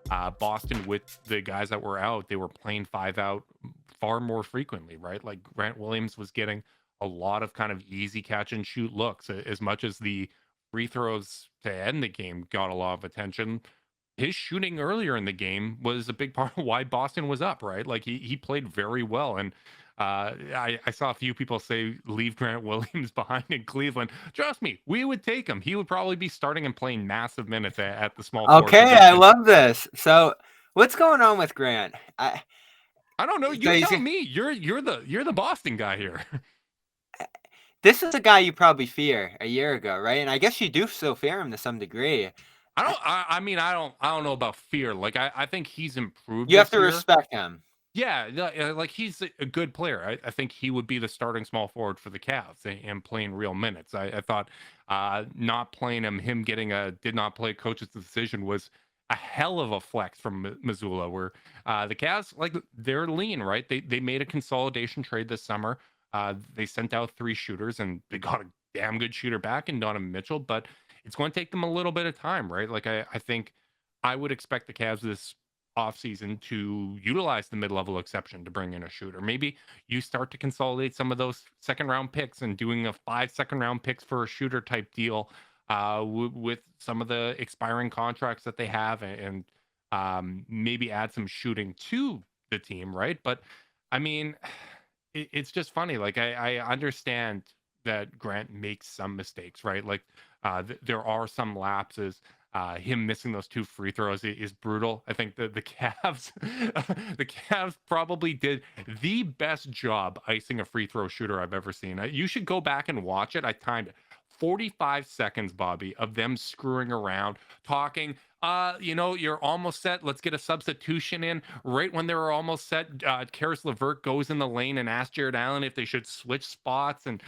Boston, with the guys that were out, they were playing 5 out far more frequently, right? Like Grant Williams was getting a lot of kind of easy catch and shoot looks, as much as the free throws to end the game got a lot of attention. His shooting earlier in the game was a big part of why Boston was up, right? Like he played very well. And I saw a few people say leave Grant Williams behind in Cleveland. Trust me, we would take him. He would probably be starting and playing massive minutes at the small forward Okay, I position. love this. So what's going on with Grant? I don't know. So You he's, tell me. You're the Boston guy here. this is a guy you probably fear a year ago, right? And I guess you do still fear him to some degree. I don't. I mean, I don't know about fear. Like I think he's improved You have this to year. respect him. Yeah, like he's a good player. I think he would be the starting small forward for the Cavs and playing real minutes. I thought not playing him getting a did not play coach's decision was a hell of a flex from Missoula. Where the Cavs, like, they're lean, right? They made a consolidation trade this summer. They sent out 3 shooters and they got a damn good shooter back in Donovan Mitchell, but it's going to take them a little bit of time, right? Like I think I would expect the Cavs this offseason to utilize the mid-level exception to bring in a shooter. Maybe you start to consolidate some of those second round picks and doing a 5 second round picks for a shooter type deal with some of the expiring contracts that they have, and maybe add some shooting to the team, right? But I mean, it's just funny. Like I understand that Grant makes some mistakes, right? Like there are some lapses. Him missing those 2 free throws is brutal. I think the Cavs, the Cavs probably did the best job icing a free throw shooter I've ever seen. You should go back and watch it. I timed it. 45 seconds, Bobby, of them screwing around, talking. You're almost set. Let's get a substitution in. Right when they were almost set, Karis LeVert goes in the lane and asks Jared Allen if they should switch spots. And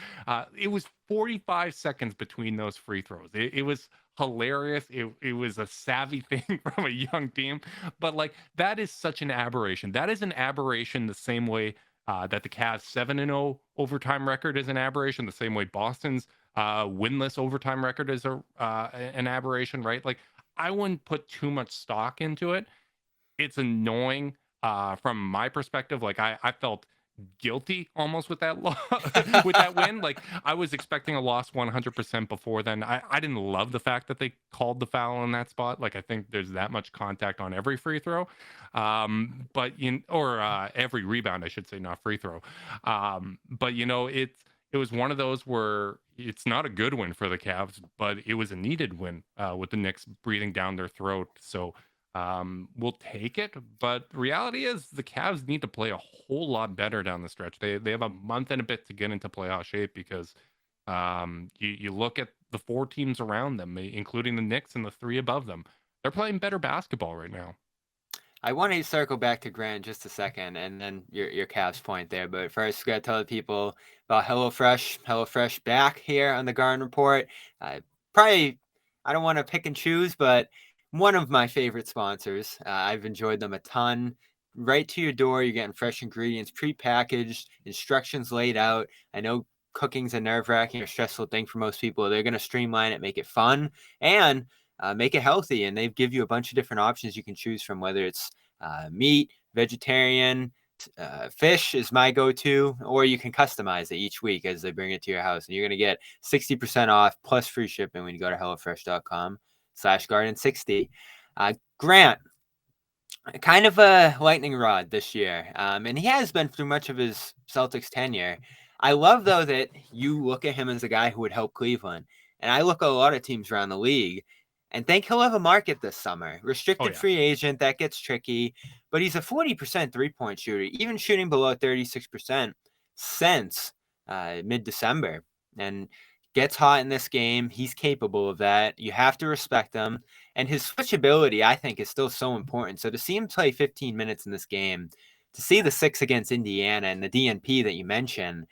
it was 45 seconds between those free throws. It was hilarious. It was a savvy thing from a young team, but like that is such an aberration. That is an aberration the same way that the Cavs 7-0 overtime record is an aberration. The same way Boston's winless overtime record is an aberration, right? Like I wouldn't put too much stock into it. It's annoying from my perspective. Like I felt guilty almost with that with that win. Like I was expecting a loss 100% before then. I didn't love the fact that they called the foul in that spot. Like I think there's that much contact on every free throw, but every rebound, I should say, not free throw. But it was one of those where it's not a good win for the Cavs, but it was a needed win with the Knicks breathing down their throat. So we'll take it. But the reality is the Cavs need to play a whole lot better down the stretch. They have a month and a bit to get into playoff shape because you look at the 4 teams around them, including the Knicks and the 3 above them. They're playing better basketball right now. I want to circle back to Grant just a second, and then your Cavs point there. But first, we got to tell the people about HelloFresh. HelloFresh back here on the Garden Report. Probably, I don't want to pick and choose, but one of my favorite sponsors. I've enjoyed them a ton. Right to your door, you're getting fresh ingredients, pre-packaged, instructions laid out. I know cooking's a nerve-wracking or stressful thing for most people. They're going to streamline it, make it fun, and make it healthy. And they give you a bunch of different options you can choose from, whether it's meat, vegetarian, fish is my go-to, or you can customize it each week as they bring it to your house. And you're going to get 60% off plus free shipping when you go to HelloFresh.com/garden60. Grant, kind of a lightning rod this year. And he has been through much of his Celtics tenure. I love, though, that you look at him as a guy who would help Cleveland. And I look at a lot of teams around the league and think he'll have a market this summer. Restricted free agent, that gets tricky. But he's a 40% three-point shooter, even shooting below 36% since mid-December. And gets hot in this game. He's capable of that. You have to respect him. And his switchability, I think, is still so important. So to see him play 15 minutes in this game, to see the 6 against Indiana and the DNP that you mentioned,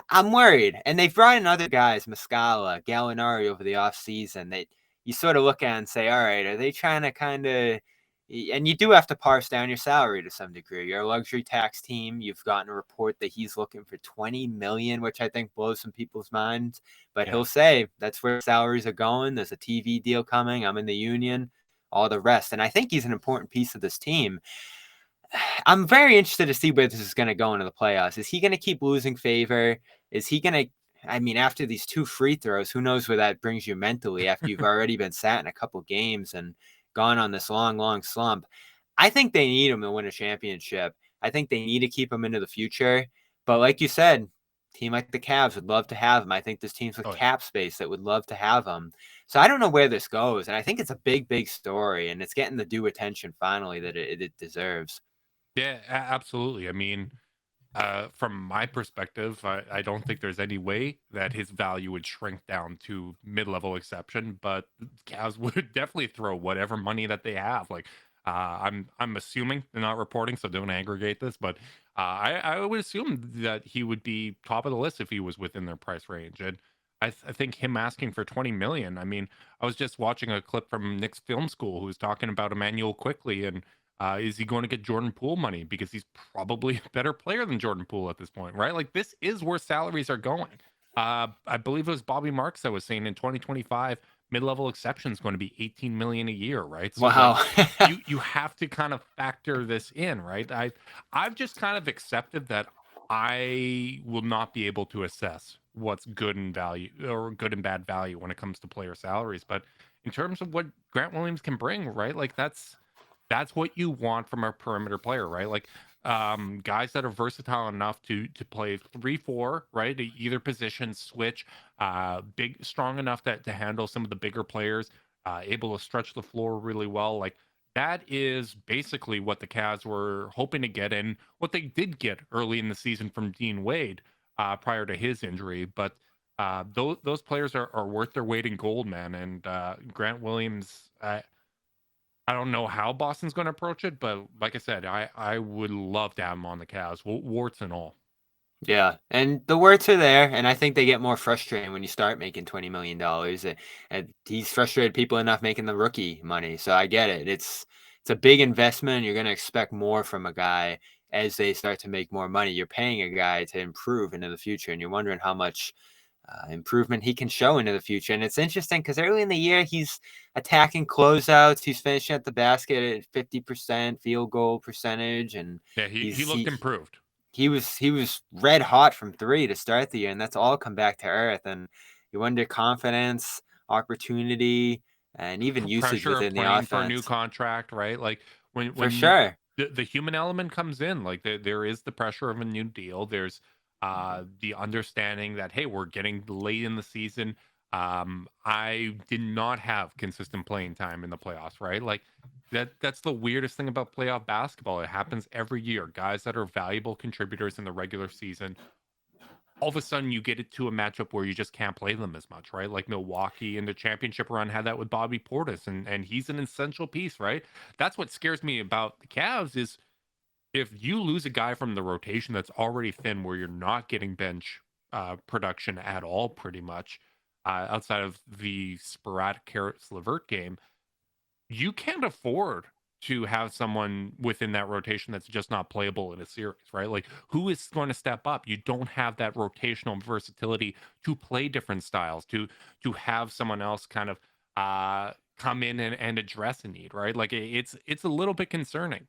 I'm worried. And they've brought in other guys, Muscala, Gallinari over the offseason, that you sort of look at and say, all right, are they trying to kind of – and you do have to parse down your salary to some degree. You're a luxury tax team. You've gotten a report that he's looking for $20 million, which I think blows some people's minds. But he'll say that's where salaries are going. There's a TV deal coming. I'm in the union. all the rest. And I think he's an important piece of this team. I'm very interested to see where this is going to go into the playoffs. Is he going to keep losing favor? Is he going to, I mean, after these 2 free throws, who knows where that brings you mentally after you've already been sat in a couple games and gone on this long slump. I think they need him to win a championship. I think they need to keep him into the future. But like you said, team like the Cavs would love to have him. I think there's teams with cap space that would love to have him. So I don't know where this goes. And I think it's a big story, and it's getting the due attention finally that it deserves. Yeah, absolutely. I mean, from my perspective, I don't think there's any way that his value would shrink down to mid-level exception, but Cavs would definitely throw whatever money that they have. Like, I'm assuming they're not reporting, so don't aggregate this, but I would assume that he would be top of the list if he was within their price range. And I think him asking for 20 million. I mean, I was just watching a clip from Nick's film school who was talking about Emmanuel Quickly, and is he going to get Jordan Poole money because he's probably a better player than Jordan Poole at this point, right? Like, this is where salaries are going. I believe it was Bobby Marks that was saying in 2025, mid-level exception is going to be 18 million a year, right? So Wow. like, you have to kind of factor this in, right? I've just kind of accepted that I will not be able to assess what's good and value or good and bad value when it comes to player salaries. But in terms of what Grant Williams can bring, right? Like, that's what you want from a perimeter player, right? Like, guys that are versatile enough to play 3-4, right? At either position, switch, big, strong enough to handle some of the bigger players, able to stretch the floor really well. Like, that is basically what the Cavs were hoping to get, and what they did get early in the season from Dean Wade prior to his injury. But those players are worth their weight in gold, man. And Grant Williams, I don't know how Boston's going to approach it, but like I said, I would love to have him on the Cavs, warts and all. Yeah, and the words are there, and I think they get more frustrating when you start making $20 million. And he's frustrated people enough making the rookie money, so I get it. It's a big investment, and you're going to expect more from a guy as they start to make more money. You're paying a guy to improve into the future, and you're wondering how much improvement he can show into the future. And it's interesting because early in the year, he's attacking closeouts. He's finishing at the basket at 50% field goal percentage, and Yeah, he looked improved. He was red hot from 3 to start the year, and that's all come back to earth. And you wonder confidence, opportunity, and even usage Pressure of within the playing for a new offense. contract, right? Like, For when sure. the human element comes in, like, there is the pressure of a new deal. There's the understanding that, hey, we're getting late in the season. I did not have consistent playing time in the playoffs, right? Like, that's the weirdest thing about playoff basketball. It happens every year. Guys that are valuable contributors in the regular season, all of a sudden you get it to a matchup where you just can't play them as much, right? Like Milwaukee in the championship run had that with Bobby Portis, and he's an essential piece, right? That's what scares me about the Cavs is if you lose a guy from the rotation that's already thin, where you're not getting bench production at all, pretty much, outside of the sporadic Karis LeVert game, you can't afford to have someone within that rotation that's just not playable in a series, right? Like, who is going to step up? You don't have that rotational versatility to play different styles, to have someone else kind of come in and address a need, right? Like, it's a little bit concerning.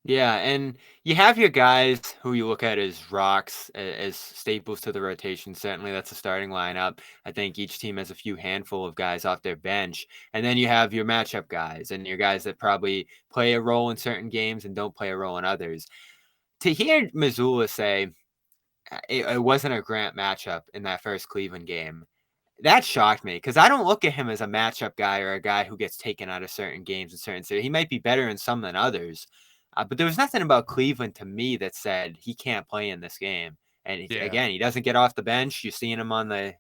Yeah, and you have your guys who you look at as rocks, as staples to the rotation. Certainly, that's a starting lineup. I think each team has a few handful of guys off their bench. And then you have your matchup guys and your guys that probably play a role in certain games and don't play a role in others. To hear Missoula say it wasn't a Grant matchup in that first Cleveland game, that shocked me because I don't look at him as a matchup guy or a guy who gets taken out of certain games in certain series. He might be better in some than others, but there was nothing about Cleveland to me that said he can't play in this game. And Yeah. again, he doesn't get off the bench. You're seeing him on the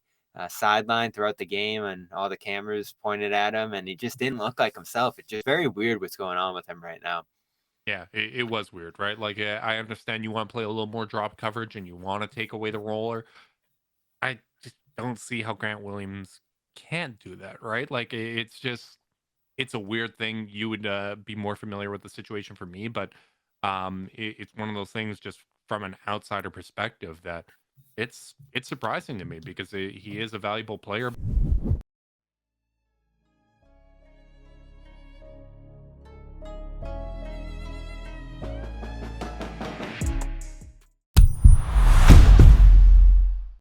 sideline throughout the game, and all the cameras pointed at him, and he just didn't look like himself. It's just very weird what's going on with him right now. Yeah, it was weird, right? Like, I understand you want to play a little more drop coverage and you want to take away the roller. I just don't see how Grant Williams can't do that, right? Like, it's just it's a weird thing. You would be more familiar with the situation for me, but it's one of those things just from an outsider perspective that it's surprising to me because he is a valuable player.